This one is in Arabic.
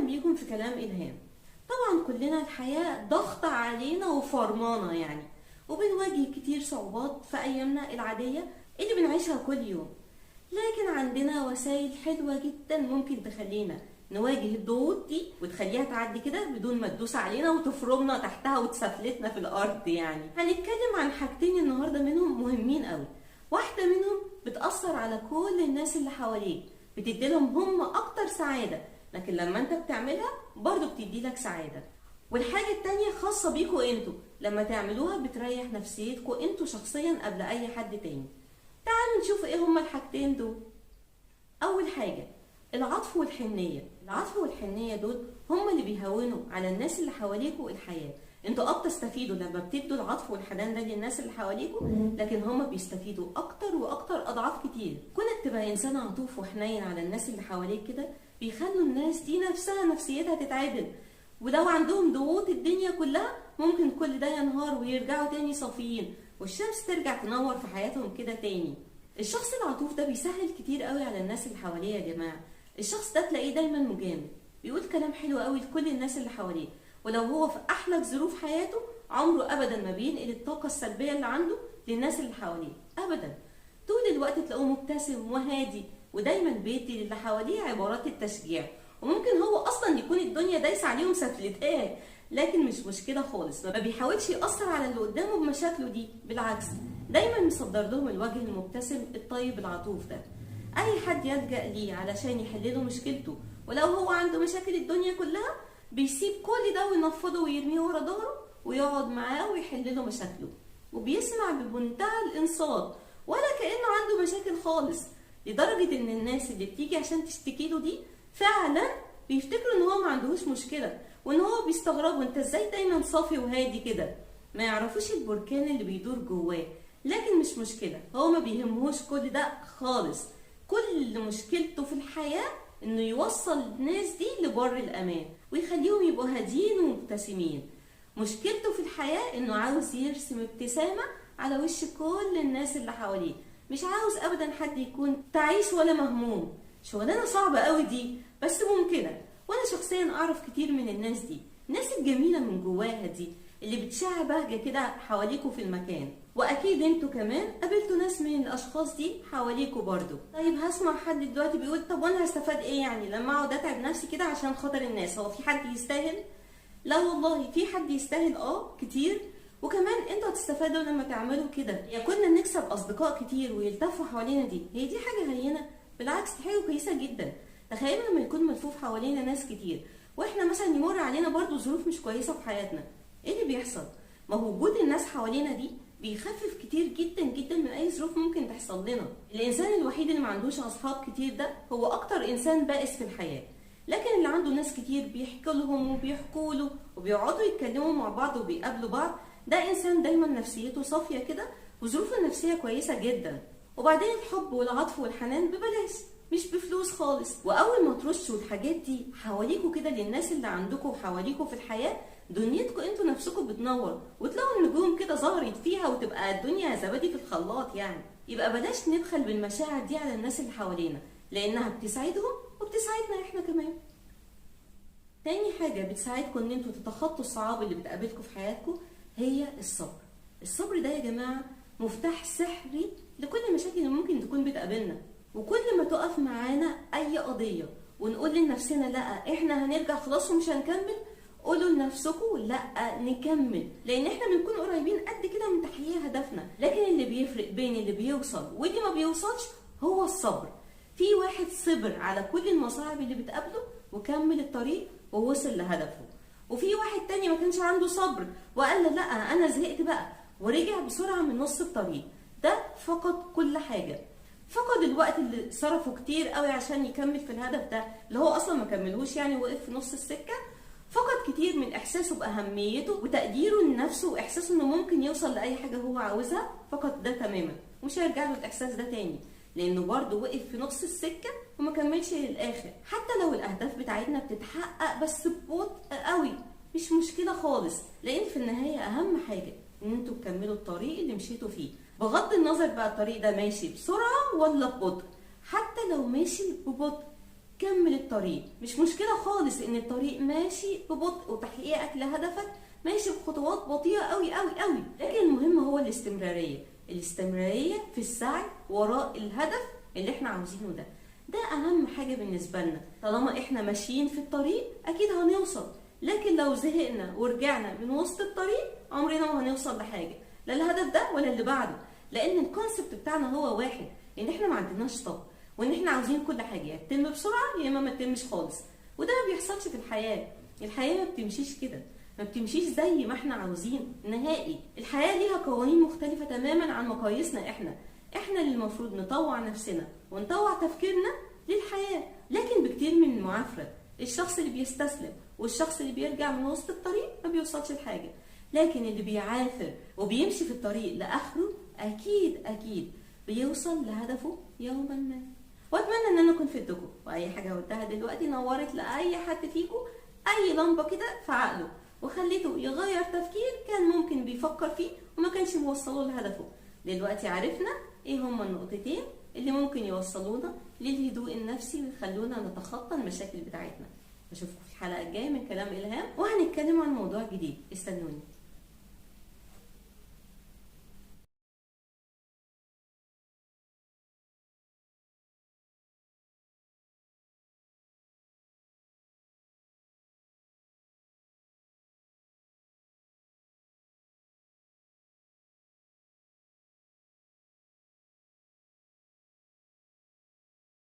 بيكم في كلام إلهام. طبعا كلنا الحياة ضغط علينا وفرمانة يعني، وبنواجه كتير صعوبات في أيامنا العادية اللي بنعيشها كل يوم، لكن عندنا وسائل حلوة جدا ممكن تخلينا نواجه الضغوط دي وتخليها تعدي كده بدون ما تدوس علينا وتفرمنا تحتها وتسفلتنا في الأرض. يعني هنتكلم عن حاجتين النهاردة منهم مهمين قوي. واحدة منهم بتأثر على كل الناس اللي حواليك، بتديلهم هم أكتر سعادة، لكن لما انت بتعملها برضو بتديلك سعادة. والحاجة التانية خاصة بيكوا انتوا، لما تعملوها بتريح نفسيتكوا انتوا شخصيا قبل أي حد تاني. تعالوا نشوف ايه هما الحاجتين دول. أول حاجة العطف والحنية. العطف والحنية دول هما اللي بيهونوا على الناس اللي حواليكوا الحياة. انتوا بتستفيدوا لما بتدوا العطف والحنان ده للناس اللي حواليكوا، لكن هما بيستفيدوا اكتر واكتر اضعاف كتير. كونك تبقى انسان عطوف وحنين على الناس اللي حواليك كده بيخلوا الناس دي نفسها نفسيتها تتعدل، ولو عندهم ضغوط الدنيا كلها ممكن كل ده ينهار ويرجعوا تاني صافيين، والشمس ترجع تنور في حياتهم كده تاني. الشخص العطوف ده بيسهل كتير قوي على الناس اللي حواليه يا جماعة. الشخص ده تلاقيه دايما مجامل، بيقول كلام حلو قوي لكل الناس اللي حواليه، ولو هو في احلى ظروف حياته عمره ابدا ما بينقل الطاقه السلبيه اللي عنده للناس اللي حواليه ابدا. طول الوقت تلاقوه مبتسم وهادي، ودايما بيدي للي حواليه عبارات التشجيع، وممكن هو اصلا يكون الدنيا دايسه عليهم سفلتاه، لكن مش مشكله خالص. ما بيحاولش ياثر على اللي قدامه بمشاكله دي، بالعكس دايما مصدر لهم الوجه المبتسم الطيب العطوف ده. اي حد يلجأ ليه علشان يحل له مشكلته، ولو هو عنده مشاكل الدنيا كلها بيسيب كل ده وينفضه ويرميه ورا ظهره ويقعد معاه ويحل له مشاكله، وبيسمع بمنتهى الانصات ولا كأنه عنده مشاكل خالص، لدرجة ان الناس اللي بتيجي عشان تشتكي له دي فعلا بيفتكروا ان هو ما عندهوش مشكلة، وان هو بيستغربوا انت ازاي دايما صافي وهادي كده. ما يعرفوش البركان اللي بيدور جواه، لكن مش مشكلة، هو ما بيهمهوش كل ده خالص. كل مشكلته في الحياة انه يوصل الناس دي لبر الامان ويخليهم يبقوا هاديين ومبتسمين. مشكلته في الحياة انه عاوز يرسم ابتسامة على وش كل الناس اللي حواليه، مش عاوز ابدا حد يكون تعيس ولا مهموم. شغلانة صعبة قوي دي بس ممكنة، وانا شخصيا اعرف كتير من الناس دي، الناس الجميلة من جواها دي اللي بتشع بهجة كده حواليكوا في المكان. واكيد انتوا كمان قابلتوا ناس من الاشخاص دي حواليكوا برضو. طيب هسمع حد دلوقتي بيقول طب وانا هستفاد ايه يعني لما اقعد اتعب نفسي كده عشان خاطر الناس؟ هو في حد يستاهل؟ لا والله في حد يستاهل كتير، وكمان انتوا هتستفادوا لما تعملوا كده. يا كنا نكسب اصدقاء كتير ويلتفوا حوالينا، هي دي حاجه هينه؟ بالعكس دي حاجه كويسه جدا. تخيلوا لما يكون ملفوف حوالينا ناس كتير واحنا مثلا يمر علينا برضو ظروف مش كويسه في حياتنا، ايه اللي بيحصل؟ ما هو وجود الناس حوالينا دي بيخفف كتير جدا جدا من اي ظروف ممكن تحصل لنا. الانسان الوحيد اللي ما عندوش اصحاب كتير ده هو اكتر انسان بائس في الحياه، لكن اللي عنده ناس كتير بيحكوا لهم وبيحكوا له وبيقعدوا يتكلموا مع بعض وبيقابلوا بعض، ده انسان دايما نفسيته صافيه كده وظروفه النفسيه كويسه جدا. وبعدين الحب والعطف والحنان ببلاش، مش بفلوس خالص. واول ما ترشوا الحاجات دي حواليكوا كده للناس اللي عندكوا وحواليكوا في الحياه، دنيتكوا انتوا نفسكوا بتنور وتلاقوا النجوم كده ظهرت فيها وتبقى الدنيا زبادي في الخلاط يعني. يبقى بلاش نبخل بالمشاعر دي على الناس اللي حوالينا، لانها بتساعدهم وبتساعدنا احنا كمان. تاني حاجة بتساعدكم ان انتوا تتخطوا الصعاب اللي بتقابلكم في حياتكم هي الصبر. الصبر ده يا جماعة مفتاح سحري لكل المشاكل اللي ممكن تكون بتقابلنا. وكل ما تقف معانا اي قضية ونقول لنفسنا لا احنا هنرجع خلاص ومش هنكمل، قولوا لنفسكم لا نكمل، لان احنا بنكون قريبين قد كده من تحقيق هدفنا. لكن اللي بيفرق بين اللي بيوصل واللي ما بيوصلش هو الصبر. في واحد صبر على كل المصاعب اللي بتقابله وكمل الطريق ووصل لهدفه، وفي واحد تاني ما كانش عنده صبر وقال لا انا زهقت بقى ورجع بسرعة من نص الطريق. ده فقد كل حاجة، فقد الوقت اللي صرفه كتير قوي عشان يكمل في الهدف ده اللي هو اصلا ما كملهوش يعني، وقف في نص السكة. فقد كتير من احساسه باهميته وتقديره لنفسه واحساسه انه ممكن يوصل لاي حاجة هو عاوزها، فقد ده تماما ومش هيرجع له الاحساس ده تاني، لانه برضه وقف في نص السكة وما كملش للاخر. حتى لو الاهداف بتاعتنا بتتحقق بس ببطء قوي مش مشكلة خالص، لان في النهاية اهم حاجة ان انتوا تكملوا الطريق اللي مشيتوا فيه، بغض النظر بقى الطريق ده ماشي بسرعة ولا ببطء. حتى لو ماشي ببطء كمل الطريق. مش مشكلة خالص ان الطريق ماشي ببطء وتحقيقك لهدفك ماشي بخطوات بطيئة قوي قوي قوي، لكن المهم هو الاستمرارية في السعي وراء الهدف اللي احنا عاوزينه ده اهم حاجة بالنسبة لنا. طالما احنا ماشيين في الطريق اكيد هنوصل، لكن لو زهقنا ورجعنا من وسط الطريق عمرنا ما هنوصل لحاجة، لا الهدف ده ولا اللي بعده، لان الكونسبت بتاعنا هو واحد، ان احنا ما عندناش طاقة، وان احنا عاوزين كل حاجة يا تتم بسرعة يا اما ما تتمش خالص. وده ما بيحصلش في الحياة ما بتمشيش كده، ما بتمشيش زي ما احنا عاوزين نهائي. الحياة ليها قوانين مختلفة تماما عن مقاييسنا احنا اللي المفروض نطوع نفسنا ونطوع تفكيرنا للحياة. لكن بكتير من المعافرة، الشخص اللي بيستسلم والشخص اللي بيرجع من وسط الطريق ما بيوصلش لحاجة، لكن اللي بيعافر وبيمشي في الطريق لآخره أكيد بيوصل لهدفه يوما ما. واتمنى ان انا اكون فدتكم، واي حاجه قلتها دلوقتي نورت لاي حد فيكم اي لمبه كده في عقله وخليته يغير تفكير كان ممكن بيفكر فيه وما كانش موصله لهدفه. دلوقتي عرفنا ايه هما النقطتين اللي ممكن يوصلونا للهدوء النفسي ويخلونا نتخطى المشاكل بتاعتنا. اشوفكم في الحلقه الجايه من كلام الهام، وهنتكلم عن موضوع جديد. استنوني.